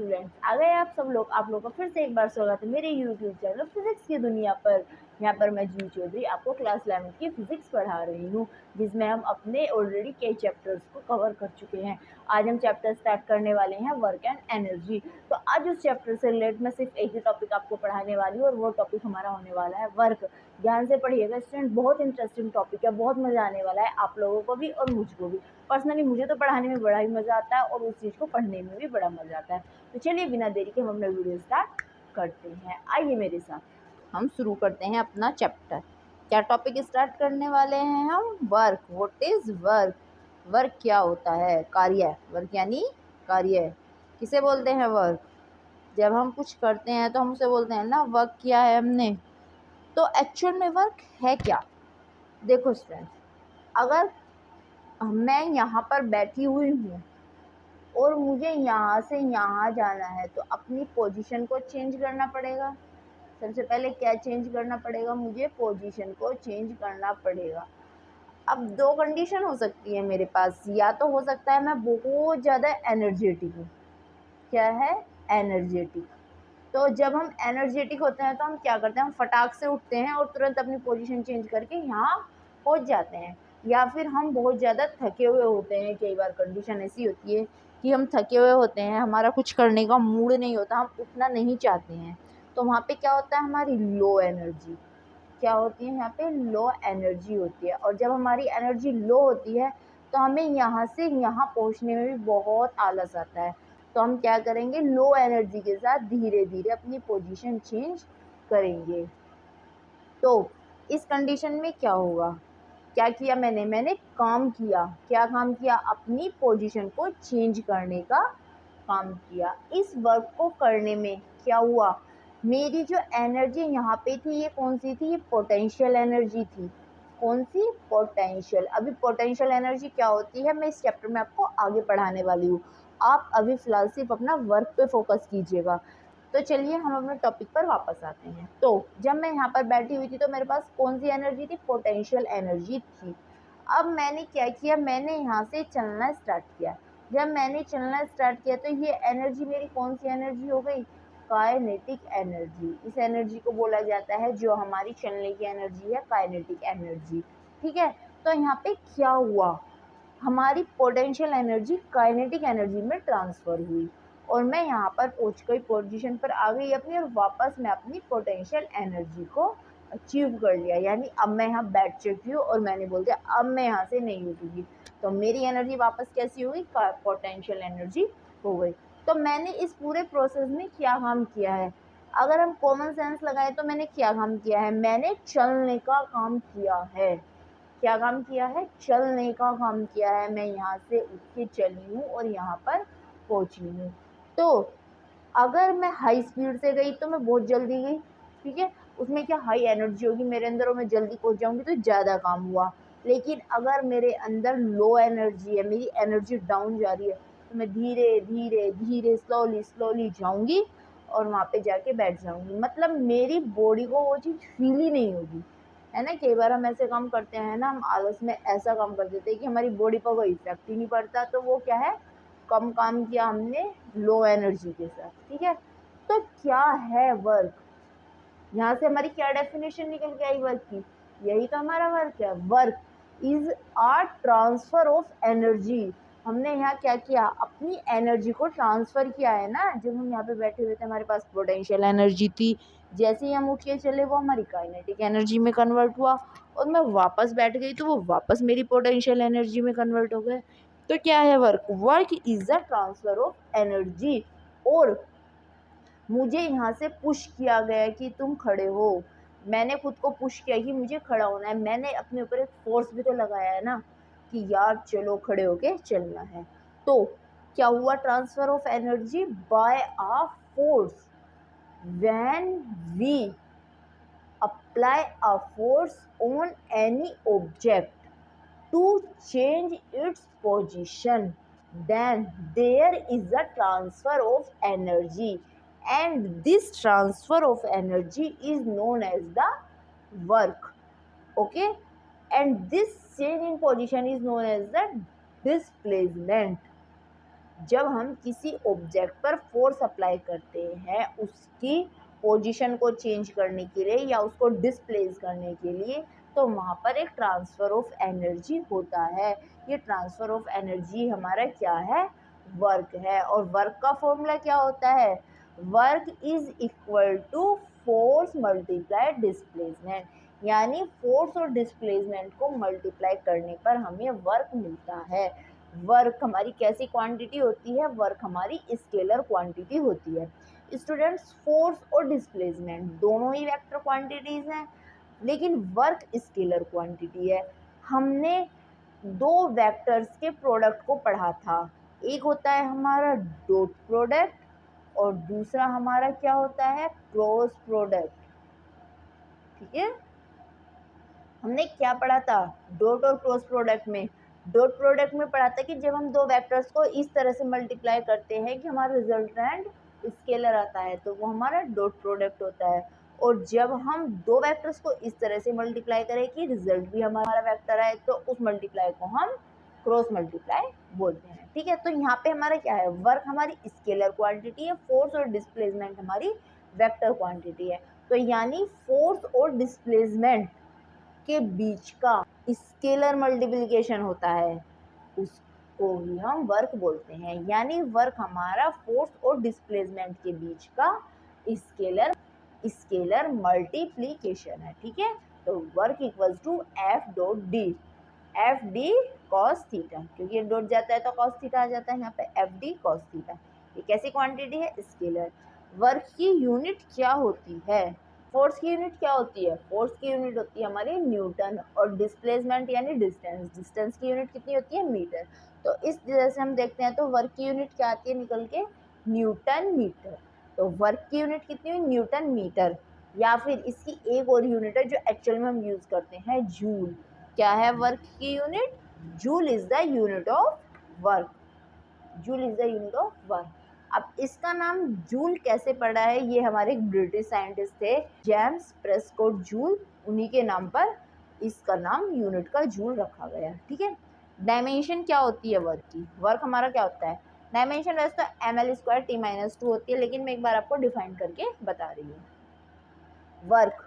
Students, आ गए आप सब लोग। आप लोग का फिर से एक बार स्वागत है मेरे यूट्यूब चैनल फिजिक्स की दुनिया पर। यहाँ पर मैं जी चौधरी आपको क्लास 11 की फिजिक्स पढ़ा रही हूँ, जिसमें हम अपने ऑलरेडी कई चैप्टर्स को कवर कर चुके हैं। आज हम चैप्टर स्टार्ट करने वाले हैं वर्क एंड एनर्जी। तो आज उस चैप्टर से रिलेटेड मैं सिर्फ एक ही टॉपिक आपको पढ़ाने वाली हूँ, और वो टॉपिक हमारा होने वाला है वर्क। ध्यान से पढ़िएगा स्टूडेंट, बहुत इंटरेस्टिंग टॉपिक है, बहुत मजा आने वाला है आप लोगों को भी और मुझको भी। पर्सनली मुझे तो पढ़ाने में बड़ा ही मजा आता है और उस चीज़ को पढ़ने में भी बड़ा मजा आता है। तो चलिए बिना देरी के हम अपना वीडियो स्टार्ट करते हैं। आइए मेरे साथ हम शुरू करते हैं अपना चैप्टर। क्या टॉपिक स्टार्ट करने वाले हैं हम? Work. What is work? Work क्या होता है? कार्य। वर्क यानी कार्य। किसे बोलते हैं वर्क? जब हम कुछ करते हैं तो हम उसे बोलते हैं ना वर्क किया है हमने। तो एक्चुअल में वर्क है क्या? देखो स्टूडेंट्स, अगर मैं यहाँ पर बैठी हुई हूँ और मुझे यहाँ से यहाँ जाना है तो अपनी पोजीशन को चेंज करना पड़ेगा। सबसे पहले क्या चेंज करना पड़ेगा? मुझे पोजीशन को चेंज करना पड़ेगा। अब दो कंडीशन हो सकती है मेरे पास, या तो हो सकता है मैं बहुत ज़्यादा एनर्जेटिक हूँ। क्या है? एनर्जेटिक। तो जब हम एनर्जेटिक होते हैं तो हम क्या करते हैं? हम फटाक से उठते हैं और तुरंत अपनी पोजीशन चेंज करके यहाँ पहुँच जाते हैं। या फिर हम बहुत ज़्यादा थके हुए होते हैं, कई बार कंडीशन ऐसी होती है कि हम थके हुए होते हैं, हमारा कुछ करने का मूड नहीं होता, हम उठना नहीं चाहते हैं। तो वहाँ पे क्या होता है? हमारी लो एनर्जी। क्या होती है? यहाँ पे लो एनर्जी होती है। और जब हमारी एनर्जी लो होती है तो हमें यहाँ से यहाँ पहुँचने में भी बहुत आलस आता है। तो हम क्या करेंगे? लो एनर्जी के साथ धीरे धीरे अपनी पोजीशन चेंज करेंगे। तो इस कंडीशन में क्या होगा? क्या किया मैंने काम किया। क्या काम किया? अपनी पोजीशन को चेंज करने का काम किया। इस वर्क को करने में क्या हुआ? मेरी जो एनर्जी यहाँ पे थी, ये कौन सी थी? ये पोटेंशियल एनर्जी थी। कौन सी? पोटेंशियल। अभी पोटेंशियल एनर्जी क्या होती है मैं इस चैप्टर में आपको आगे पढ़ाने वाली हूँ। आप अभी फिलहाल सिर्फ अपना वर्क पे फोकस कीजिएगा। तो चलिए हम अपने टॉपिक पर वापस आते हैं। तो जब मैं यहाँ पर बैठी हुई थी तो मेरे पास कौन सी एनर्जी थी? पोटेंशियल एनर्जी थी। अब मैंने क्या किया? मैंने यहाँ से चलना स्टार्ट किया। जब मैंने चलना स्टार्ट किया तो ये एनर्जी मेरी कौन सी एनर्जी हो गई? Kinetic energy. इस एनर्जी को बोला जाता है, जो हमारी चलने की एनर्जी है, काइनेटिक एनर्जी। ठीक है। तो यहाँ पे क्या हुआ? हमारी पोटेंशियल एनर्जी काइनेटिक एनर्जी में ट्रांसफर हुई और मैं यहाँ पर पहुँच गई, पोजीशन पर आ गई अपनी, और वापस मैं अपनी पोटेंशियल एनर्जी को अचीव कर लिया। यानी अब मैं यहाँ बैठ चुकी हूँ और मैंने बोल दिया अब मैं यहाँ से नहीं उठूंगी। तो मेरी एनर्जी वापस कैसी हो गई? पोटेंशियल एनर्जी हो गई। तो मैंने इस पूरे प्रोसेस में क्या काम किया है? अगर हम कॉमन सेंस लगाए तो मैंने क्या काम किया है? मैंने चलने का काम किया है। क्या काम किया है? चलने का काम किया है। मैं यहाँ से उठ के चली हूँ और यहाँ पर पहुँची हूँ। तो अगर मैं हाई स्पीड से गई तो मैं बहुत जल्दी गई, ठीक है, उसमें क्या हाई एनर्जी होगी मेरे अंदर और मैं जल्दी पहुँच जाऊँगी, तो ज़्यादा काम हुआ। लेकिन अगर मेरे अंदर लो एनर्जी है, मेरी एनर्जी डाउन जा रही है, तो मैं धीरे धीरे धीरे स्लोली स्लोली जाऊँगी और वहाँ पे जाके बैठ जाऊँगी। मतलब मेरी बॉडी को वो चीज़ फील ही नहीं होगी। है ना, कई बार हम ऐसे काम करते हैं ना, हम आलस में ऐसा काम कर देते हैं कि हमारी बॉडी पर कोई इफेक्ट ही नहीं पड़ता। तो वो क्या है? कम काम किया हमने लो एनर्जी के साथ। ठीक है। तो क्या है वर्क? यहाँ से हमारी क्या डेफिनेशन निकल के आई वर्क की? यही तो हमारा वर्क है। Work is a transfer of energy. हमने यहाँ क्या किया? अपनी एनर्जी को ट्रांसफर किया है ना। जब हम यहाँ पे बैठे हुए थे हमारे पास पोटेंशियल एनर्जी थी, जैसे ही हम उठ के चले वो हमारी काइनेटिक एनर्जी में कन्वर्ट हुआ और मैं वापस बैठ गई तो वो वापस मेरी पोटेंशियल एनर्जी में कन्वर्ट हो गए। तो क्या है work? Work is a transfer of energy. और मुझे यहाँ से पुश किया गया कि तुम खड़े हो। मैंने खुद को पुश किया कि मुझे खड़ा होना है। मैंने अपने ऊपर एक फोर्स भी तो लगाया है ना कि यार चलो खड़े होके चलना है। तो क्या हुआ? Transfer of energy by a force. When we apply a force on any object to change its position, then there is a transfer of energy, and this transfer of energy is known as the work. Okay, and this change in position is known as the displacement. जब हम किसी object पर force apply करते हैं उसकी position को change करने के लिए या उसको डिस्प्लेस करने के लिए, तो वहाँ पर एक ट्रांसफ़र ऑफ एनर्जी होता है। ये ट्रांसफ़र ऑफ एनर्जी हमारा क्या है? वर्क है। और वर्क का फॉर्मूला क्या होता है? Work is equal to force multiply displacement, यानी फोर्स और डिस्प्लेसमेंट को मल्टीप्लाई करने पर हमें वर्क मिलता है। वर्क हमारी कैसी क्वांटिटी होती है? वर्क हमारी स्केलर क्वांटिटी होती है। स्टूडेंट्स, फोर्स और डिस्प्लेसमेंट दोनों ही वेक्टर क्वांटिटीज हैं, लेकिन वर्क स्केलर क्वांटिटी है। हमने दो वेक्टर्स के प्रोडक्ट को पढ़ा था, एक होता है हमारा डॉट प्रोडक्ट और दूसरा हमारा क्या होता है? Cross product. ठीक है, हमने क्या पढ़ा था डॉट और क्रॉस प्रोडक्ट में? डॉट प्रोडक्ट में पढ़ा था कि जब हम दो वेक्टर्स को इस तरह से मल्टीप्लाई करते हैं कि हमारा रिजल्टेंट स्केलर आता है, तो वो हमारा डॉट प्रोडक्ट होता है। और जब हम दो वेक्टर्स को इस तरह से मल्टीप्लाई करें कि रिजल्ट भी हमारा वेक्टर आए, तो उस मल्टीप्लाई को हम क्रॉस मल्टीप्लाई बोलते हैं। ठीक है, तो यहाँ पे हमारा क्या है? वर्क हमारी स्केलर क्वांटिटी है, फोर्स और डिस्प्लेसमेंट हमारी वेक्टर क्वांटिटी है। तो यानी फोर्स और डिस्प्लेसमेंट के बीच का स्केलर मल्टीप्लिकेशन होता है, उसको ही हम वर्क बोलते हैं। यानी वर्क हमारा फोर्स और डिस्प्लेसमेंट के बीच का स्केलर मल्टीप्लिकेशन है। ठीक है, तो work equals to F dot D, F D cos theta, क्योंकि ये डॉट जाता है तो कॉस थीटा आ जाता है, यहाँ पे एफ डी कॉस थीटा। ये कैसी क्वांटिटी है? स्केलर। वर्क की यूनिट क्या होती है? फोर्स की यूनिट क्या होती है? फोर्स की यूनिट होती है हमारी न्यूटन, और डिस्प्लेसमेंट यानी डिस्टेंस, डिस्टेंस की यूनिट कितनी होती है? मीटर। तो इस तरह से हम देखते हैं तो वर्क की यूनिट क्या आती है निकल के? Newton metre. तो वर्क की यूनिट कितनी हुई? Newton metre. या फिर इसकी एक और यूनिट है जो एक्चुअल में हम यूज करते हैं, जूल। क्या है वर्क की unit? Joule is the unit of work. Joule is the unit of work. अब इसका नाम जूल कैसे पड़ा है? ये हमारे एक ब्रिटिश साइंटिस्ट थे, जेम्स प्रेस्कॉट जूल, उन्हीं के नाम पर इसका नाम यूनिट का जूल रखा गया। ठीक है, डायमेंशन क्या होती है वर्क की? वर्क हमारा क्या होता है? डायमेंशन वैसे तो M L square T minus two होती है, लेकिन मैं एक बार आपको डिफाइन करके बता रही हूँ। Work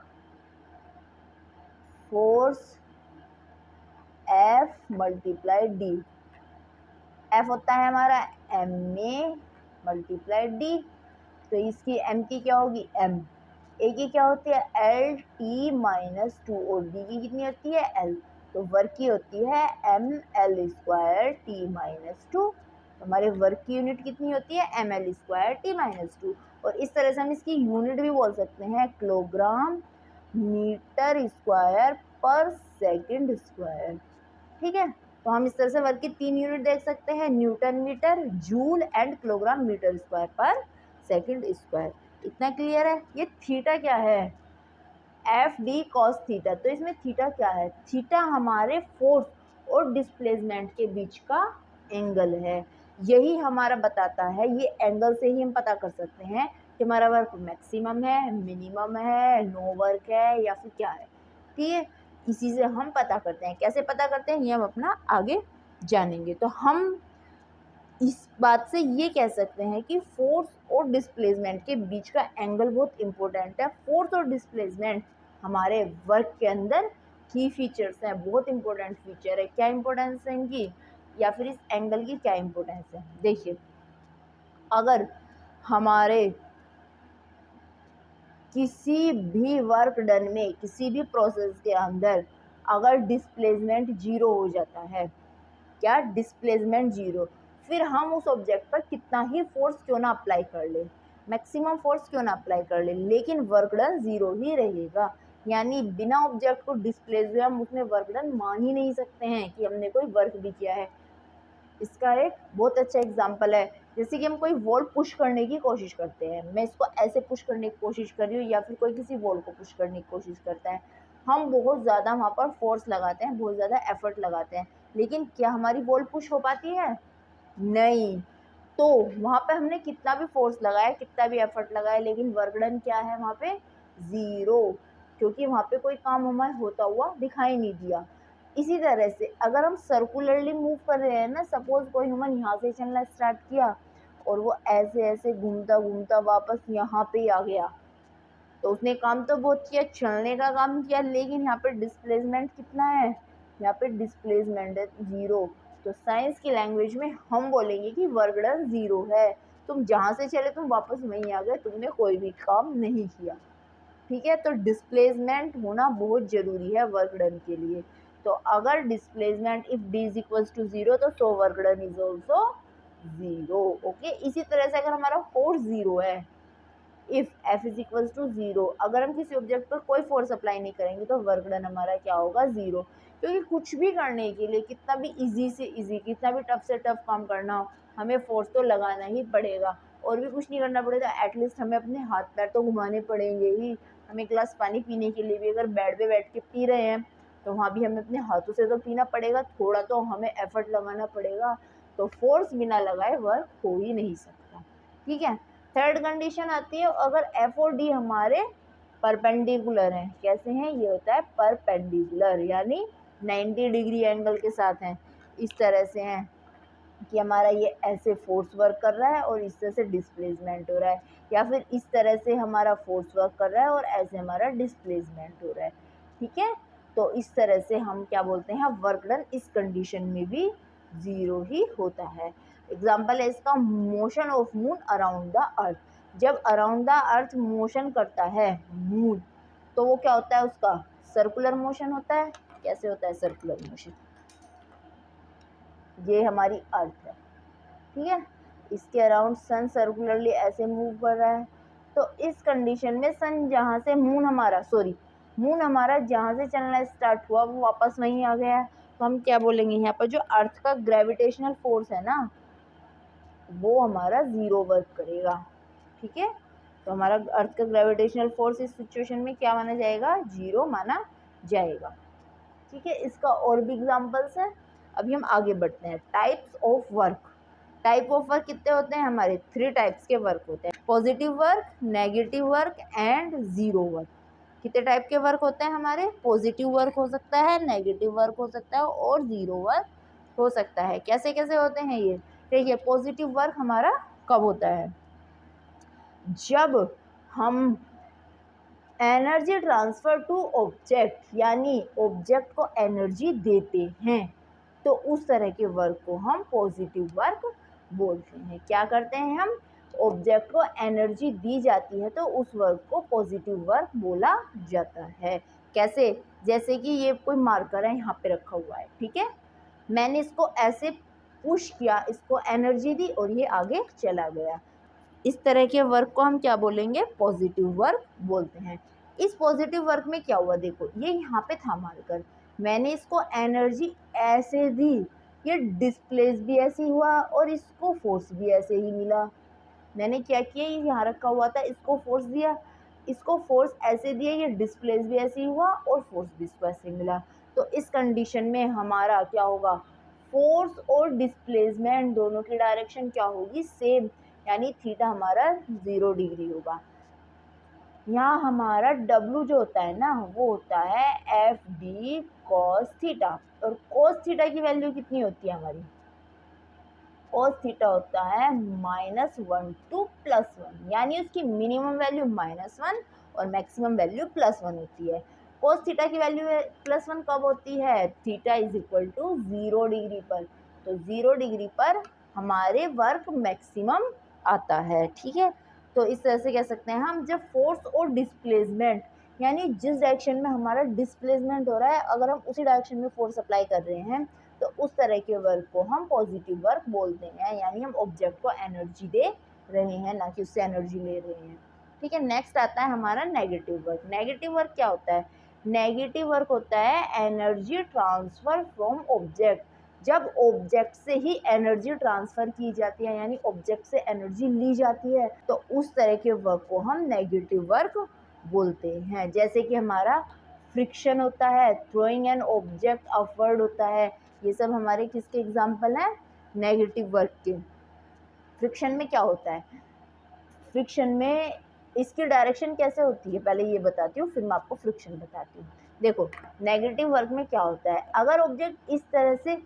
force F multiply D, F होता है हमारा एम ए मल्टीप्लाई डी, तो इसकी एम की क्या होगी? एम। ए की क्या होती है? एल टी माइनस टू, और डी की कितनी होती है? एल। तो वर्क की होती है M L square T minus two. हमारे वर्क की यूनिट कितनी होती है? M L square T minus two. और इस तरह से हम इसकी यूनिट भी बोल सकते हैं, किलोग्राम मीटर स्क्वायर पर सेकेंड स्क्वायर। ठीक है, तो हम इस तरह से वर्क की तीन यूनिट देख सकते हैं, newton metre, joule and kilogram metre square पर सेकंड स्क्वायर। इतना क्लियर है? ये थीटा क्या है? F D cos theta. तो इसमें थीटा क्या है? थीटा हमारे फोर्स और डिस्प्लेसमेंट के बीच का एंगल है। यही हमारा बताता है, ये एंगल से ही हम पता कर सकते हैं कि हमारा वर्क मैक्सिमम है, मिनिमम है, नो वर्क है या फिर क्या है। ठीक है, इसी से हम पता करते हैं। कैसे पता करते हैं ये हम अपना आगे जानेंगे। तो हम इस बात से ये कह सकते हैं कि फोर्स और डिस्प्लेसमेंट के बीच का एंगल बहुत इंपॉर्टेंट है। फोर्स और डिस्प्लेसमेंट हमारे वर्क के अंदर की फीचर्स हैं, बहुत इंपॉर्टेंट फीचर है। क्या इंपॉर्टेंस है इनकी, या फिर इस एंगल की क्या इंपॉर्टेंस है? देखिए, अगर हमारे किसी भी वर्क डन में, किसी भी प्रोसेस के अंदर अगर डिस्प्लेसमेंट जीरो हो जाता है, क्या? डिस्प्लेसमेंट जीरो, फिर हम उस ऑब्जेक्ट पर कितना ही फोर्स क्यों ना अप्लाई कर ले, मैक्सिमम फोर्स क्यों ना अप्लाई कर ले, लेकिन वर्क डन जीरो ही रहेगा। यानी बिना ऑब्जेक्ट को डिस्प्लेस हुए हम उसमें वर्क डन मान ही नहीं सकते हैं कि हमने कोई वर्क भी किया है। इसका एक बहुत अच्छा एग्जांपल है, जैसे कि हम कोई वॉल पुश करने की कोशिश करते हैं, मैं इसको ऐसे पुश करने की कोशिश कर रही हूँ या फिर कोई किसी वॉल को पुश करने की कोशिश करता है, हम बहुत ज़्यादा वहाँ पर फोर्स लगाते हैं, बहुत ज़्यादा एफर्ट लगाते हैं, लेकिन क्या हमारी वॉल पुश हो पाती है? नहीं। तो वहाँ पे हमने कितना भी फोर्स लगाया, कितना भी एफर्ट लगाया, लेकिन वर्क डन क्या है वहाँ पे? ज़ीरो, क्योंकि वहाँ पे कोई काम हमारा होता हुआ दिखाई नहीं दिया। इसी तरह से अगर हम सर्कुलरली मूव कर रहे हैं ना, सपोज कोई ह्यूमन यहाँ से चलना स्टार्ट किया और वो ऐसे ऐसे घूमता घूमता वापस यहाँ पे आ गया, तो उसने काम तो बहुत किया, चलने का काम किया, लेकिन यहाँ पे डिस्प्लेसमेंट कितना है, यहाँ पे डिस्प्लेसमेंट है 0। तो साइंस की लैंग्वेज में हम बोलेंगे कि वर्क डन 0 है। तुम जहाँ से चले तुम वापस वहीं आ गए, तुमने कोई भी काम नहीं किया। ठीक है, तो डिस्प्लेसमेंट होना बहुत जरूरी है वर्क डन के लिए। तो अगर displacement if D is equals to 0 तो so work done is also 0। Okay, इसी तरह से अगर हमारा फोर्स 0 है, if F is equals to 0, अगर हम किसी ऑब्जेक्ट पर कोई फोर्स अप्लाई नहीं करेंगे तो वर्क डन हमारा क्या होगा, 0। क्योंकि कुछ भी करने के लिए, कितना भी इजी से इजी, कितना भी टफ से टफ काम करना हो, हमें फोर्स तो लगाना ही पड़ेगा। और भी कुछ नहीं करना पड़ेगा, एटलीस्ट हमें अपने हाथ पैर तो घुमाने पड़ेंगे ही। हम एक गिलास पानी पीने के लिए भी अगर बेड पे बैठ के पी रहे हैं तो वहाँ भी हमें अपने हाथों से तो पीना पड़ेगा, थोड़ा तो हमें एफर्ट लगाना पड़ेगा। तो फोर्स बिना लगाए वर्क हो ही नहीं सकता। ठीक है, थर्ड कंडीशन आती है अगर एफ और डी हमारे परपेंडिकुलर हैं। कैसे हैं, ये होता है परपेंडिकुलर, यानी 90 डिग्री एंगल के साथ हैं। इस तरह से हैं कि हमारा ये ऐसे फोर्स वर्क कर रहा है और इस तरह से डिस्प्लेसमेंट हो रहा है, या फिर इस तरह से हमारा फोर्स वर्क कर रहा है और ऐसे हमारा डिस्प्लेसमेंट हो रहा है। ठीक है, तो इस तरह से हम क्या बोलते हैं, वर्क डन इस कंडीशन में भी 0 ही होता है। एग्जाम्पल है इसका, motion of moon around the earth. जब अराउंड द अर्थ मोशन करता है मून, तो वो क्या होता है, उसका सर्कुलर मोशन होता है। कैसे होता है सर्कुलर मोशन, ये हमारी अर्थ है, ठीक है, इसके अराउंड सन सर्कुलरली ऐसे मूव कर रहा है। तो इस कंडीशन में सन जहाँ से मून हमारा जहाँ से चलना स्टार्ट हुआ वो वापस वहीं आ गया है। तो हम क्या बोलेंगे, यहाँ पर जो अर्थ का ग्रेविटेशनल फोर्स है ना, वो हमारा 0 वर्क करेगा। ठीक है, तो हमारा अर्थ का ग्रेविटेशनल फोर्स इस सिचुएशन में क्या माना जाएगा, 0 माना जाएगा। ठीक है, इसका और भी एग्जांपल्स हैं। अभी हम आगे बढ़ते हैं। Types of work. Type of work कितने होते हैं हमारे, 3 टाइप्स के वर्क होते हैं, positive work, negative work and 0 work. कितने टाइप के वर्क होते हैं हमारे, पॉजिटिव वर्क हो सकता है, नेगेटिव वर्क हो सकता है और 0 वर्क हो सकता है। कैसे कैसे होते हैं ये, देखिए पॉजिटिव वर्क हमारा कब होता है, जब हम एनर्जी ट्रांसफर टू ऑब्जेक्ट, यानी ऑब्जेक्ट को एनर्जी देते हैं, तो उस तरह के वर्क को हम पॉजिटिव वर्क बोलते हैं। क्या करते हैं हम, ऑब्जेक्ट को एनर्जी दी जाती है तो उस वर्क को पॉजिटिव वर्क बोला जाता है। कैसे, जैसे कि ये कोई मार्कर है यहाँ पे रखा हुआ है, ठीक है, मैंने इसको ऐसे पुश किया, इसको एनर्जी दी और ये आगे चला गया। इस तरह के वर्क को हम क्या बोलेंगे, पॉजिटिव वर्क बोलते हैं। इस पॉजिटिव वर्क में क्या हुआ, देखो ये यहाँ पे था मार्कर, मैंने इसको एनर्जी ऐसे दी, ये डिस्प्लेस भी ऐसे ही हुआ और इसको फोर्स भी ऐसे ही मिला। मैंने क्या किया, ये यहाँ रखा हुआ था, इसको फोर्स दिया, इसको फोर्स ऐसे दिया, ये डिस्प्लेस भी ऐसे ही हुआ और फोर्स भी इसको ऐसे मिला। तो इस कंडीशन में हमारा क्या होगा, फोर्स और डिस्प्लेसमेंट दोनों की डायरेक्शन क्या होगी, सेम, यानी थीटा हमारा 0 डिग्री होगा। यहाँ हमारा W जो होता है ना, वो होता है एफ डी कॉस थीटा, और कॉस थीटा की वैल्यू कितनी होती है हमारी, कॉस थीटा होता है -1 to +1, यानी उसकी मिनिमम वैल्यू -1 और मैक्सिमम वैल्यू +1 होती है। कॉस थीटा की वैल्यू +1 कब होती है, theta is equal to 0 degree पर। तो 0 डिग्री पर हमारे वर्क मैक्सिमम आता है। ठीक है, तो इस तरह से कह सकते हैं हम, जब फोर्स और डिस्प्लेसमेंट, यानी जिस डायरेक्शन में हमारा डिस्प्लेसमेंट हो रहा है, अगर हम उसी डायरेक्शन में फोर्स अप्लाई कर रहे हैं तो उस तरह के वर्क को हम पॉजिटिव वर्क बोलते हैं, यानी हम ऑब्जेक्ट को एनर्जी दे रहे हैं, ना कि उससे एनर्जी ले रहे हैं। ठीक है, नेक्स्ट आता है हमारा नेगेटिव वर्क। नेगेटिव वर्क क्या होता है, नेगेटिव वर्क होता है एनर्जी ट्रांसफर फ्रॉम ऑब्जेक्ट। जब ऑब्जेक्ट से ही एनर्जी ट्रांसफर की जाती है, यानी ऑब्जेक्ट से एनर्जी ली जाती है, तो उस तरह के वर्क को हम नेगेटिव वर्क बोलते हैं। जैसे कि हमारा फ्रिक्शन होता है, थ्रोइंग एन ऑब्जेक्ट अपवर्ड होता है, ये सब हमारे किसके एग्जाम्पल हैं, नेगेटिव वर्क के। फ्रिक्शन में क्या होता है, फ्रिक्शन में इसकी डायरेक्शन कैसे होती है, पहले ये बताती हूँ फिर मैं आपको फ्रिक्शन बताती हूँ। देखो नेगेटिव वर्क में क्या होता है, अगर ऑब्जेक्ट इस तरह से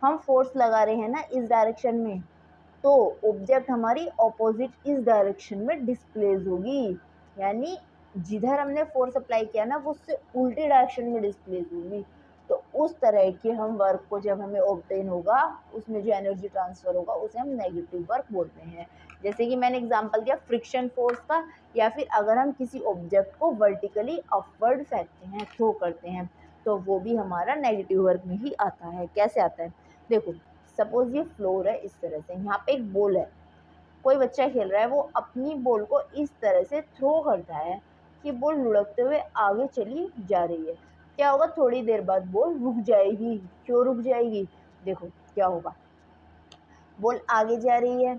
हम फोर्स लगा रहे हैं ना इस डायरेक्शन में, तो ऑब्जेक्ट हमारी ऑपोजिट इस डायरेक्शन में डिस्प्लेस होगी, यानी जिधर हमने फोर्स अप्लाई किया ना वो उससे उल्टी डायरेक्शन में डिस्प्लेस होगी। तो उस तरह के हम वर्क को जब हमें ऑब्टेन होगा, उसमें जो एनर्जी ट्रांसफर होगा उसे हम नेगेटिव वर्क बोलते हैं। जैसे कि मैंने एग्जांपल दिया फ्रिक्शन फोर्स का, या फिर अगर हम किसी ऑब्जेक्ट को वर्टिकली अपवर्ड फेंकते हैं, थ्रो करते हैं, तो वो भी हमारा नेगेटिव वर्क में ही आता है। कैसे आता है, देखो सपोज ये फ्लोर है, इस तरह से यहाँ पे एक बॉल है, कोई बच्चा खेल रहा है, वो अपनी बॉल को इस तरह से थ्रो करता है कि बॉल लुढ़कते हुए आगे चली जा रही है। क्या होगा, थोड़ी देर बाद बॉल रुक जाएगी। क्यों रुक जाएगी, देखो क्या होगा, बॉल आगे जा रही है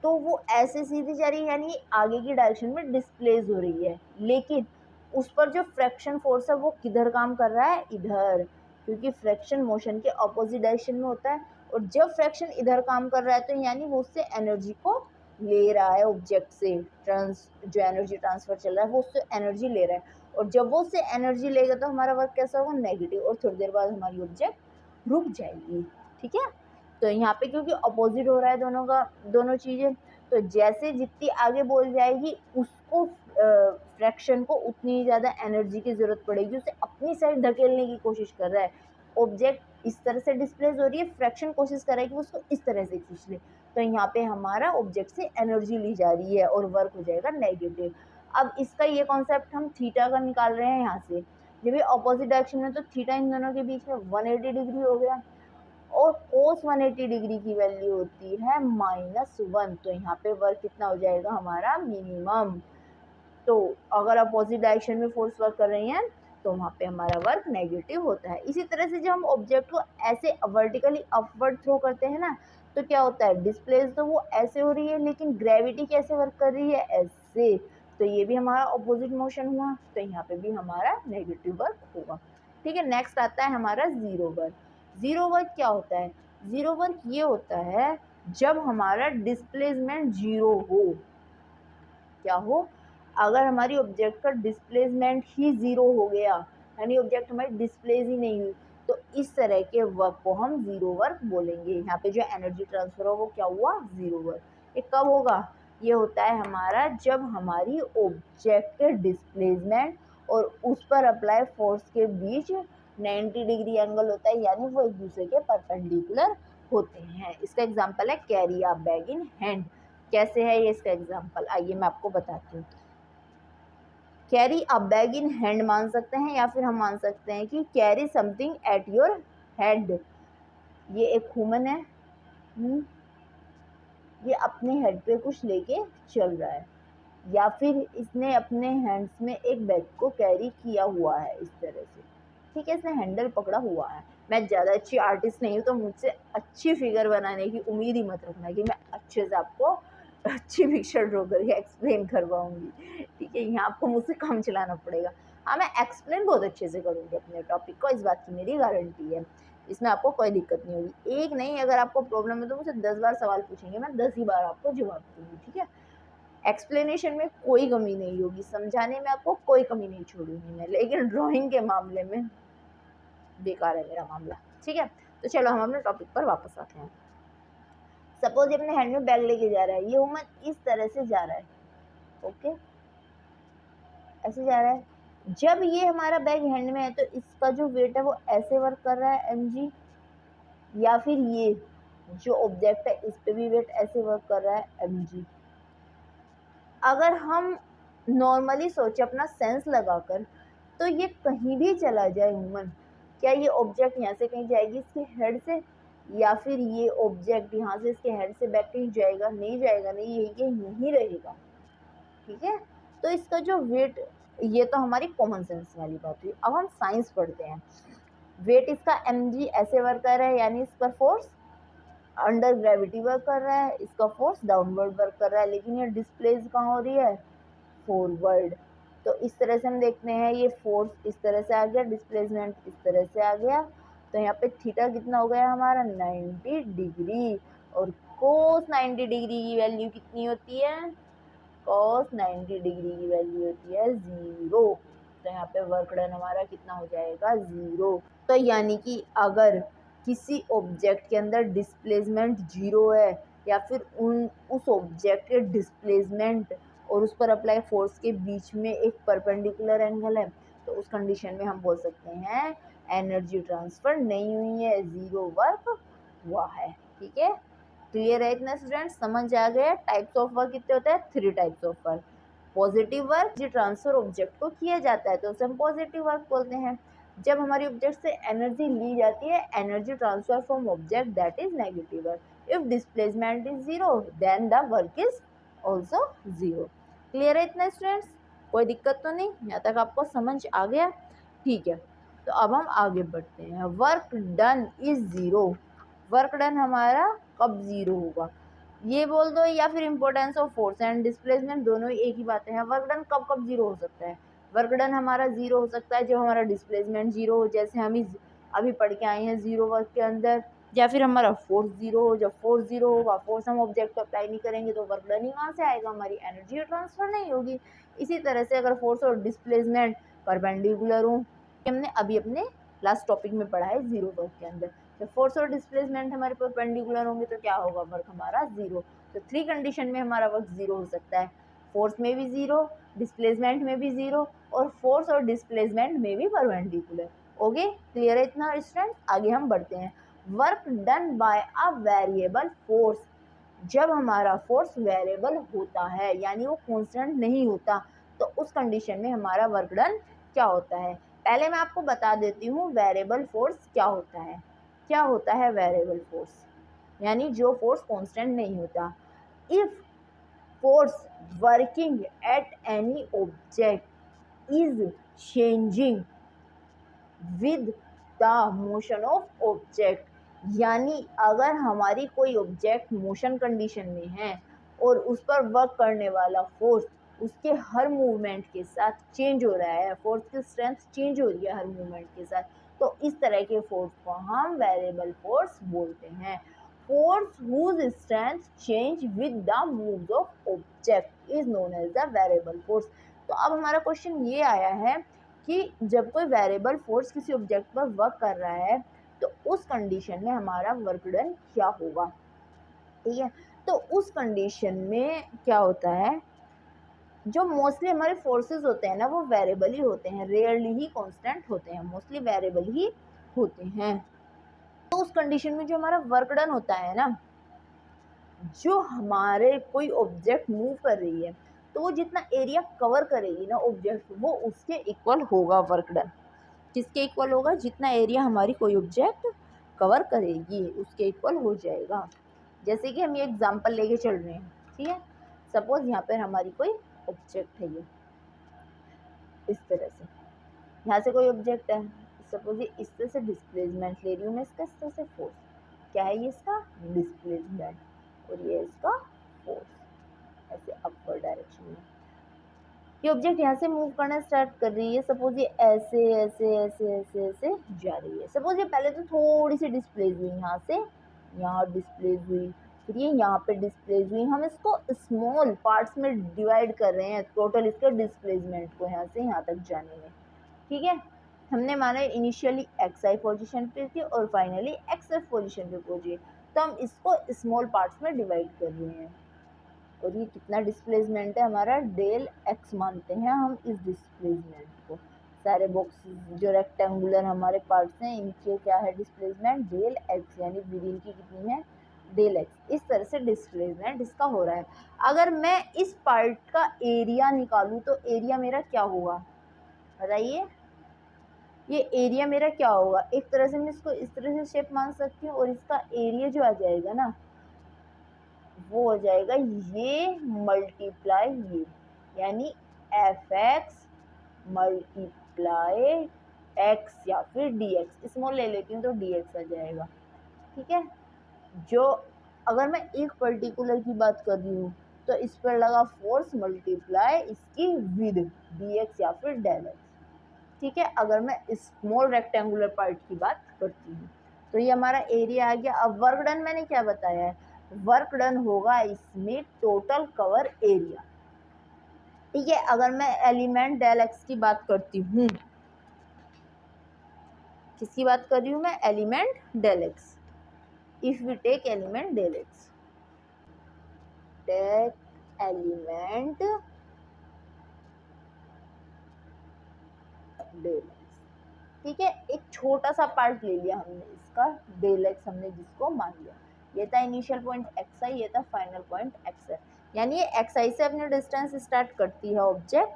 तो वो ऐसे सीधी जा रही है, यानी आगे की डायरेक्शन में डिस्प्लेस हो रही है, लेकिन उस पर जो फ्रैक्शन फोर्स है वो किधर काम कर रहा है, इधर, क्योंकि फ्रैक्शन मोशन के ऑपोजिट डायरेक्शन में होता है। और जब फ्रैक्शन इधर काम कर रहा है तो यानी वो उससे एनर्जी को ले रहा है, ऑब्जेक्ट से जो एनर्जी ट्रांसफर चल रहा है वो उससे एनर्जी ले रहा है, और जब वो उससे एनर्जी लेगा तो हमारा वर्क कैसा होगा, नेगेटिव, और थोड़ी देर बाद हमारी ऑब्जेक्ट रुक जाएगी। ठीक है, तो यहाँ पे क्योंकि अपोजिट हो रहा है दोनों का, दोनों चीजें, तो जैसे जितनी आगे बोल जाएगी उसको फ्रैक्शन को उतनी ही ज़्यादा एनर्जी की ज़रूरत पड़ेगी, उसे अपनी साइड धकेलने की कोशिश कर रहा है। ऑब्जेक्ट इस तरह से डिस्प्लेस हो रही है, फ्रैक्शन कोशिश कर रहा है कि उसको इस तरह से खींच ले, तो यहाँ पे हमारा ऑब्जेक्ट से एनर्जी ली जा रही है और वर्क हो जाएगा नेगेटिव। अब इसका ये कॉन्सेप्ट हम थीटा का निकाल रहे हैं यहाँ से, जब ये ऑपोजिट डायरेक्शन में तो थीटा इन दोनों के बीच में 180 डिग्री हो गया, और कोस 180 डिग्री की वैल्यू होती है -1, तो यहाँ पे वर्क कितना हो जाएगा हमारा, मिनिमम। तो अगर अपोजिट डायरेक्शन में फोर्स वर्क कर रही हैं तो वहाँ पे हमारा वर्क नेगेटिव होता है। इसी तरह से जब हम ऑब्जेक्ट को ऐसे वर्टिकली अपवर्ड थ्रो करते हैं ना, तो क्या होता है, डिस्प्लेस तो वो ऐसे हो रही है, लेकिन ग्रेविटी कैसे वर्क कर रही है, ऐसे, तो ये भी हमारा ऑपोजिट मोशन हुआ, तो यहाँ पे भी हमारा नेगेटिव वर्क होगा। ठीक है, नेक्स्ट आता है हमारा जीरो वर्क। जीरो वर्क क्या होता है, जीरो वर्क ये होता है जब हमारा डिस्प्लेसमेंट जीरो हो। क्या हो, अगर हमारी ऑब्जेक्ट का डिस्प्लेसमेंट ही जीरो हो गया, यानी ऑब्जेक्ट हमारी डिस्प्लेस ही नहीं हुई, तो इस तरह के वर्क को हम जीरो वर्क बोलेंगे। यहाँ पे जो एनर्जी ट्रांसफर हो वो क्या हुआ, जीरो वर्क। ये कब होगा, ये होता है हमारा जब हमारी ऑब्जेक्ट के डिस्प्लेसमेंट और उस पर अप्लाई फोर्स के बीच 90 डिग्री एंगल होता है, यानी वो एक दूसरे के परपेंडिकुलर होते हैं। इसका एग्जाम्पल है carry a bag in hand. कैसे है ये इसका एग्जाम्पल, आइए मैं आपको बताती हूँ। Carry a bag in hand मान सकते हैं, या फिर हम मान सकते हैं कि carry something at your head. ये एक ह्यूमन है, ये अपने हेड पे कुछ लेके चल रहा है, या फिर इसने अपने हैंड्स में एक बैग को कैरी किया हुआ है इस तरह से। ठीक है, इसने हैंडल पकड़ा हुआ है। मैं ज़्यादा अच्छी आर्टिस्ट नहीं हूँ, तो मुझसे अच्छी फिगर बनाने की उम्मीद ही मत रखना कि मैं अच्छे से आपको अच्छी पिक्चर ड्रॉ करके एक्सप्लेन करवाऊंगी। ठीक है, यहाँ आपको मुझसे काम चलाना पड़ेगा। हाँ, मैं एक्सप्लेन बहुत अच्छे से करूँगी अपने टॉपिक को, इस बात की मेरी गारंटी है, इसमें आपको कोई दिक्कत नहीं होगी। एक नहीं, अगर आपको प्रॉब्लम है तो मुझसे 10 बार सवाल पूछेंगे, मैं 10 ही बार आपको जवाब दूंगी। ठीक है, एक्सप्लेनेशन में कोई कमी नहीं होगी, समझाने में आपको कोई कमी नहीं छोड़ूंगी मैं, लेकिन ड्राइंग के मामले में बेकार है मेरा मामला। ठीक है, तो चलो हम अपने टॉपिक पर वापस आते हैं। सपोज ये अपने हैंड में बैग लेके जा रहा है, ये ह्यूमन इस तरह से जा रहा है, ओके, ऐसे जा रहा है। जब ये हमारा बैग हैंड में है तो इसका जो वेट है वो ऐसे वर्क कर रहा है mg, या फिर ये जो ऑब्जेक्ट है इस पे भी वेट ऐसे वर्क कर रहा है mg। अगर हम नॉर्मली सोचे अपना सेंस लगाकर, तो ये कहीं भी चला जाए ह्यूमन, क्या ये ऑब्जेक्ट यहाँ से कहीं जाएगी इसके हेड से, या फिर ये ऑब्जेक्ट यहाँ से इसके हेड से बैक कहीं जाएगा, नहीं जाएगा, नहीं, ये यहीं रहेगा। ठीक है, तो इसका जो वेट, ये तो हमारी कॉमन सेंस वाली बात हुई। अब हम साइंस पढ़ते हैं। वेट इसका mg ऐसे वर्क कर रहा है, यानी इस पर फोर्स अंडर ग्रेविटी वर्क कर रहा है, इसका फोर्स डाउनवर्ड वर्क कर रहा है, लेकिन ये डिस्प्लेस कहाँ हो रही है, फॉरवर्ड। तो इस तरह से हम देखते हैं, ये फोर्स इस तरह से आ गया, डिस्प्लेसमेंट इस तरह से आ गया, तो यहाँ पे थीटा कितना हो गया हमारा, 90 डिग्री। और कोस 90 डिग्री की वैल्यू कितनी होती है, cos 90 डिग्री की वैल्यू होती है 0। तो यहाँ पे वर्क डन हमारा कितना हो जाएगा, 0। तो यानी कि अगर किसी ऑब्जेक्ट के अंदर डिस्प्लेसमेंट 0 है या फिर उस ऑब्जेक्ट के डिस्प्लेसमेंट और उस पर अप्लाई फोर्स के बीच में एक परपेंडिकुलर एंगल है, तो उस कंडीशन में हम बोल सकते हैं एनर्जी ट्रांसफर नहीं हुई है, 0 वर्क हुआ है। ठीक है, क्लियर है इतना स्टूडेंट, समझ आ गया। टाइप्स ऑफ वर्क कितने होते हैं, 3 types of work. Positive work जो ट्रांसफर ऑब्जेक्ट को किया जाता है तो उसे हम पॉजिटिव वर्क बोलते हैं। जब हमारी ऑब्जेक्ट से एनर्जी ली जाती है, energy transfer from object, that is negative work. If displacement is 0 then the work is also 0। Clear है इतना स्टूडेंट्स, कोई दिक्कत तो नहीं, यहाँ तक आपको समझ आ गया। ठीक है, तो अब हम आगे बढ़ते हैं। Work done is 0, work done हमारा कब 0 होगा, ये बोल दो, या फिर importance of force and displacement दोनों ही एक ही बातें हैं। वर्क डन कब कब 0 हो सकता है, वर्क डन हमारा 0 हो सकता है जब हमारा डिस्प्लेसमेंट 0 हो, जैसे हम अभी पढ़ के आए हैं 0 वर्क के अंदर, या फिर हमारा फोर्स 0 हो। जब फोर्स 0 होगा, फोर्स हम ऑब्जेक्ट पर अप्लाई नहीं करेंगे तो वर्क डन ही कहाँ से आएगा, हमारी एनर्जी ट्रांसफर नहीं होगी। इसी तरह से अगर फोर्स और डिस्प्लेसमेंट परपेंडिकुलर हो, हमने अभी अपने लास्ट टॉपिक में पढ़ा है 0 वर्क के अंदर, जब फोर्स और डिस्प्लेसमेंट हमारे परपेंडिकुलर होंगे तो क्या होगा, वर्क हमारा 0। तो 3 कंडीशन में हमारा वर्क 0 हो सकता है, फोर्स में भी 0, डिस्प्लेसमेंट में भी 0 और फोर्स और डिस्प्लेसमेंट में भी परपेंडिकुलर। ओके, क्लियर है इतना स्टूडेंट, आगे हम बढ़ते हैं। Work done by a variable force, जब हमारा फोर्स वेरिएबल होता है यानी वो कांस्टेंट नहीं होता, तो उस कंडीशन में हमारा वर्क डन क्या होता है। पहले मैं आपको बता देती हूँ वेरिएबल फोर्स क्या होता है। क्या होता है वेरिएबल फोर्स, यानी जो फोर्स कांस्टेंट नहीं होता। If force working at any object is changing with the motion of object, यानी अगर हमारी कोई ऑब्जेक्ट मोशन कंडीशन में है और उस पर वर्क करने वाला फोर्स उसके हर मूवमेंट के साथ चेंज हो रहा है, फोर्स की स्ट्रेंथ चेंज हो रही है हर मूवमेंट के साथ, तो इस तरह के फोर्स को हम वेरिएबल फोर्स बोलते हैं। Force whose strength change with the moves of object is known as the variable force। तो अब हमारा क्वेश्चन ये आया है कि जब कोई वेरिएबल फोर्स किसी ऑब्जेक्ट पर वर्क कर रहा है तो उस कंडीशन में हमारा वर्क डन क्या होगा। ठीक है, तो उस कंडीशन में क्या होता है, जो मोस्टली हमारे फोर्सेस होते हैं ना वो वेरिएबल ही होते हैं, रेयरली ही कांस्टेंट होते हैं, मोस्टली वेरिएबल ही होते हैं। तो उस कंडीशन में जो हमारा वर्क डन होता है ना, जो हमारे कोई ऑब्जेक्ट मूव कर रही है तो वो जितना एरिया कवर करेगी ना ऑब्जेक्ट, वो उसके इक्वल होगा वर्क डन। किसके इक्वल होगा, जितना एरिया हमारी कोई ऑब्जेक्ट कवर करेगी उसके इक्वल हो जाएगा। जैसे कि हम ये एग्जांपल लेके चल रहे हैं, ठीक है, सपोज यहाँ पर हमारी कोई ऑब्जेक्ट है, ये इस तरह से यहाँ से कोई ऑब्जेक्ट है, सपोज ये इस तरह से डिस्प्लेसमेंट ले रही हूँ मैं इसका, इस तरह से फोर्स, क्या है ये इसका डिस्प्लेसमेंट, और ये इसका फोर्स, ऐसे अपवर्ड डायरेक्शन में ये ऑब्जेक्ट यहाँ से मूव करना स्टार्ट कर रही है। सपोज ये ऐसे ऐसे ऐसे ऐसे ऐसे जा रही है, सपोज ये पहले तो थोड़ी सी डिस्प्लेस हुई, यहाँ से यहाँ डिस्प्लेस हुई, फिर ये यहाँ पे डिस्प्लेस हुई। हम इसको स्मॉल पार्ट्स में डिवाइड कर रहे हैं टोटल इसके डिस्प्लेसमेंट को यहाँ से यहाँ तक जाने में। ठीक है, हमने माना इनिशियली एक्स आई पोजिशन पे थी और फाइनली एक्स एफ पोजिशन पे पहुंची, तो हम इसको स्मॉल पार्ट्स में डिवाइड कर रहे हैं। और ये कितना डिस्प्लेसमेंट है हमारा, डेल एक्स मानते हैं हम इस डिस्प्लेसमेंट को। सारे बॉक्सेस जो रेक्टेंगुलर हमारे पार्ट्स हैं इनके क्या है डिस्प्लेसमेंट, डेल एक्स, यानी विद की कितनी है, डेल एक्स। इस तरह से डिस्प्लेसमेंट इसका हो रहा है। अगर मैं इस पार्ट का एरिया निकालूं तो एरिया मेरा क्या होगा बताइए, ये एरिया मेरा क्या होगा। एक तरह से मैं इसको इस तरह से शेप मान सकती हूँ और इसका एरिया जो आ जाएगा ना वो हो जाएगा ये मल्टीप्लाई ये, यानी एफ एक्स मल्टीप्लाई एक्स या फिर डी एक्स, स्मॉल ले लेती हूँ तो डी एक्स आ जाएगा। ठीक है, जो अगर मैं एक पर्टिकुलर की बात कर रही हूँ तो इस पर लगा फोर्स मल्टीप्लाई इसकी विद डी एक्स या फिर डेल एक्स। ठीक है, अगर मैं स्मॉल रेक्टेंगुलर पार्ट की बात करती हूँ तो ये हमारा एरिया आ गया। अब वर्क डन मैंने क्या बताया है, वर्क डन होगा इसमें टोटल कवर एरिया, ठीक है। अगर मैं एलिमेंट डेल एक्स की बात करती हूँ, किसकी बात कर रही हूँ मैं? Element del X. If we take element del X, take element del X, ठीक है। एक छोटा सा पार्ट ले लिया हमने इसका, डेल एक्स हमने जिसको मान लिया, ये था इनिशियल पॉइंट एक्स आई, ये था फाइनल पॉइंट एक्स आई। यानी ये एक्स आई से अपने डिस्टेंस स्टार्ट करती है ऑब्जेक्ट,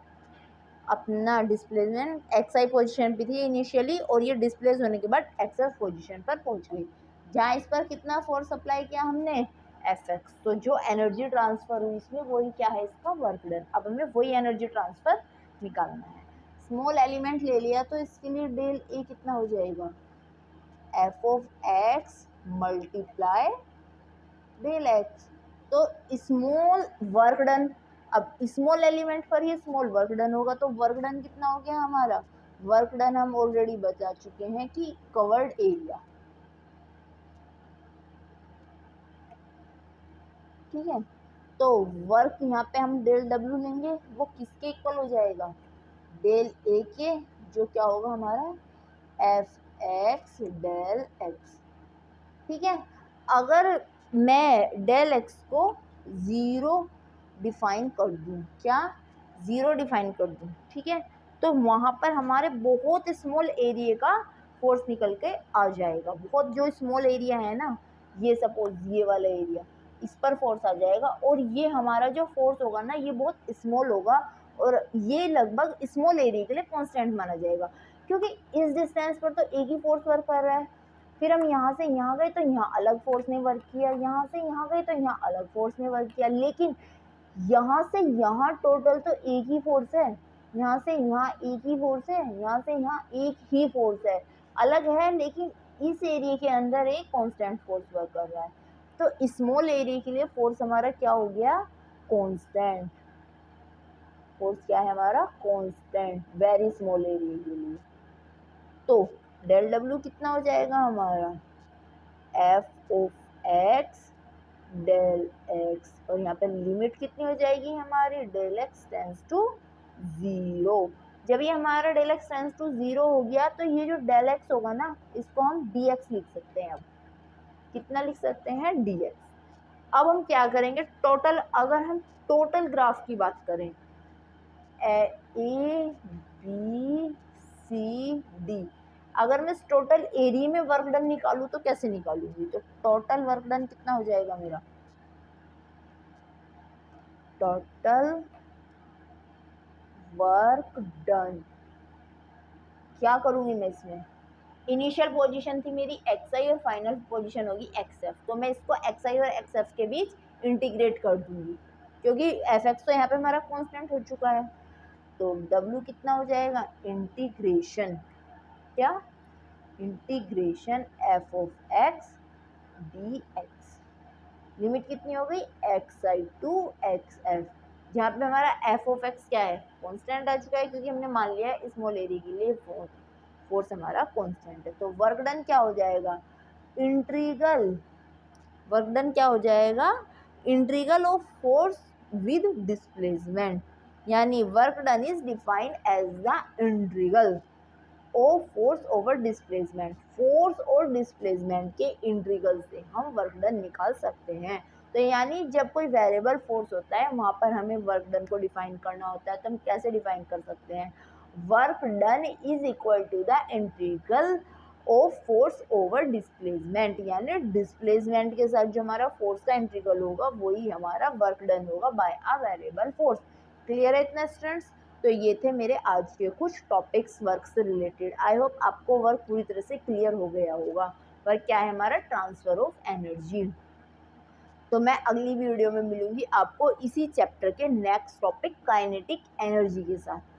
अपना डिस्प्लेसमेंट एक्स आई पोजिशन पे थी इनिशियली, और ये डिस्प्लेस होने के बाद एक्स एफ पोजिशन पर पहुंच गई, जहाँ इस पर कितना फोर्स अप्लाई किया हमने? F x. तो जो एनर्जी ट्रांसफर हुई इसमें, वही क्या है? इसका वर्क डन। अब हमें वही एनर्जी ट्रांसफर निकालना है। स्मॉल एलिमेंट ले लिया तो इसके लिए डेल ए कितना हो जाएगा? F of X multiply del X. तो स्मॉल वर्क डन, अब स्मॉल एलिमेंट पर ही स्मॉल वर्क डन होगा, तो वर्क डन कितना हो गया हमारा? वर्क डन हम ऑलरेडी बता चुके हैं कि कवर्ड एरिया, ठीक है। तो वर्क यहाँ पे हम डेल डब्ल्यू लेंगे, वो किसके इक्वल हो जाएगा? डेल ए के, जो क्या होगा हमारा? एफ एक्स डेल एक्स, ठीक है। अगर मैं डेल एक्स को ज़ीरो डिफाइन कर दूं, क्या? ज़ीरो डिफाइन कर दूं, ठीक है, तो वहाँ पर हमारे बहुत स्मॉल एरिया का फोर्स निकल के आ जाएगा। बहुत जो स्मॉल एरिया है ना, ये सपोज ये वाला एरिया, इस पर फोर्स आ जाएगा, और ये हमारा जो फोर्स होगा ना, ये बहुत स्मॉल होगा, और ये लगभग स्मॉल एरिया के लिए कांस्टेंट माना जाएगा, क्योंकि इस डिस्टेंस पर तो एक ही फोर्स वर्क कर रहा है। फिर हम यहाँ से यहाँ गए तो यहाँ अलग फोर्स ने वर्क किया, यहाँ से यहाँ गए तो यहाँ अलग फोर्स ने वर्क किया, लेकिन यहाँ से यहाँ टोटल तो एक ही फोर्स है, यहाँ से यहाँ एक ही फोर्स है, यहाँ से यहाँ एक ही फोर्स है, अलग है, लेकिन इस एरिया के अंदर एक कांस्टेंट फोर्स वर्क कर रहा है। तो स्मॉल एरिया के लिए फोर्स हमारा क्या हो गया? कांस्टेंट। फोर्स क्या है हमारा? कांस्टेंट, वेरी स्मॉल एरिया के लिए। तो डेल डब्ल्यू कितना हो जाएगा हमारा? F of X del X, और यहाँ पे लिमिट कितनी हो जाएगी हमारी? Del X tends to zero. जब ये हमारा del X tends to zero हो गया, तो ये जो डेल एक्स होगा ना, इसको हम डी एक्स लिख सकते हैं। अब कितना लिख सकते हैं? D x. अब हम क्या करेंगे? टोटल, अगर हम टोटल ग्राफ की बात करें, ए बी सी डी, अगर मैं टोटल एरिया में वर्क डन निकालूं तो कैसे निकालूंगी? तो टोटल वर्क डन कितना हो जाएगा मेरा? टोटल वर्क डन क्या करूंगी मैं इसमें? इनिशियल पोजीशन थी मेरी एक्स आई और फाइनल पोजीशन होगी एक्स एफ, तो मैं इसको एक्स आई और एक्स एफ के बीच इंटीग्रेट कर दूंगी, क्योंकि एफ एक्स तो यहाँ पे हमारा कांस्टेंट हो चुका है। तो डब्ल्यू कितना हो जाएगा? इंटीग्रेशन, क्या? Integration F of X D X. Limit कितनी हो गई? X I to X F, जहाँ पे हमारा एफ ऑफ एक्स क्या है? कांस्टेंट आ चुका है, क्योंकि हमने मान लिया है स्मॉल एरिया के लिए फोर्स हमारा कांस्टेंट है। तो वर्क डन क्या हो जाएगा? इंटीग्रल, वर्क डन क्या हो जाएगा? Integral of force with displacement, यानी work done is defined as the integral of force over displacement. Force और डिस्प्लेसमेंट के इंटीग्रल से हम वर्क डन निकाल सकते हैं। तो यानी जब कोई वेरिएबल फोर्स होता है, वहाँ पर हमें वर्क डन को डिफाइन करना होता है, तो हम कैसे डिफाइन कर सकते हैं? Work done is equal to the integral of force over displacement, यानी डिस्प्लेसमेंट के साथ जो हमारा फोर्स का इंटीग्रल होगा, वही हमारा वर्क डन होगा by a variable force. Clear है इतना स्टूडेंट्स? तो ये थे मेरे आज के कुछ टॉपिक्स वर्क से रिलेटेड। आई होप आपको वर्क पूरी तरह से क्लियर हो गया होगा। वर्क क्या है हमारा? Transfer of energy. तो मैं अगली वीडियो में मिलूंगी आपको इसी चैप्टर के नेक्स्ट टॉपिक काइनेटिक एनर्जी के साथ।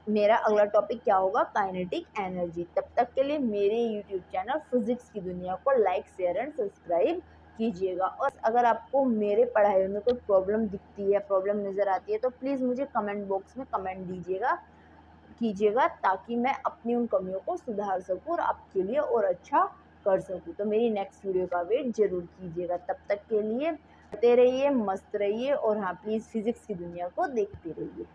मेरा अगला टॉपिक क्या होगा? Kinetic energy. तब तक के लिए मेरे यूट्यूब चैनल फिजिक्स की दुनिया को लाइक, शेयर एंड सब्सक्राइब कीजिएगा। और अगर आपको मेरे पढ़ाई में कोई प्रॉब्लम दिखती है, प्रॉब्लम नज़र आती है, तो प्लीज़ मुझे कमेंट बॉक्स में कमेंट कीजिएगा, ताकि मैं अपनी उन कमियों को सुधार सकूं और आपके लिए और अच्छा कर सकूं। तो मेरी नेक्स्ट वीडियो का वेट ज़रूर कीजिएगा। तब तक के लिए पढ़ते रहिए, मस्त रहिए, और हाँ, प्लीज़ फिज़िक्स की दुनिया को देखते रहिए।